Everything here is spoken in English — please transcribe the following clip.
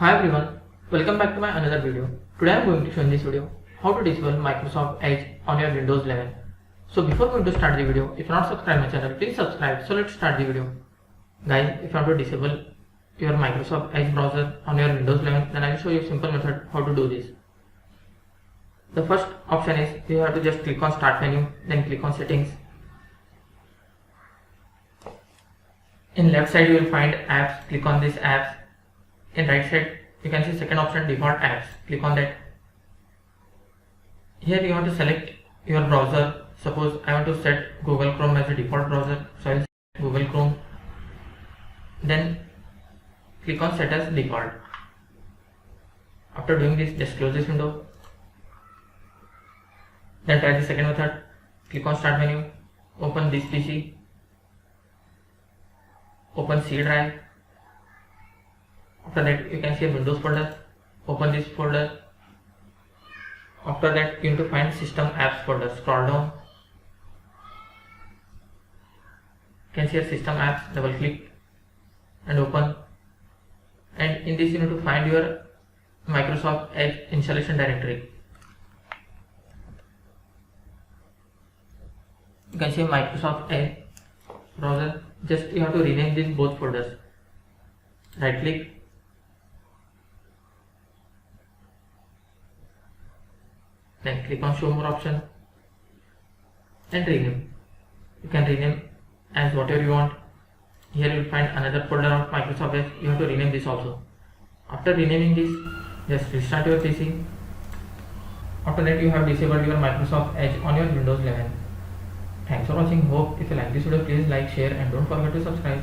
Hi everyone, welcome back to my another video. Today I am going to show in this video how to disable Microsoft Edge on your Windows 11. So before going to start the video, if you are not subscribed my channel, please subscribe. So let's start the video. Guys, if you want to disable your Microsoft Edge browser on your Windows 11, then I will show you a simple method how to do this. The first option is you have to just click on start menu, then click on settings. In left side you will find apps, click on this apps. In right side you can see second option default apps, click on that. Here you want to select your browser. Suppose I want to set Google Chrome as a default browser, so I will select Google Chrome, then click on set as default. After doing this, just close this window, then try the second method. Click on start menu, open this PC, open C drive. After that you can see a Windows folder, open this folder. After that you need to find system apps folder, scroll down, you can see a system apps, double click and open, and in this you need to find your Microsoft Edge installation directory. You can see Microsoft Edge browser, just you have to rename these both folders. Right click, then click on show more option and rename. You can rename as whatever you want. Here you will find another folder of Microsoft Edge. You have to rename this also. After renaming this, just restart your PC. After that you have disabled your Microsoft Edge on your Windows 11. Thanks for watching. Hope if you like this video, please like, share and don't forget to subscribe.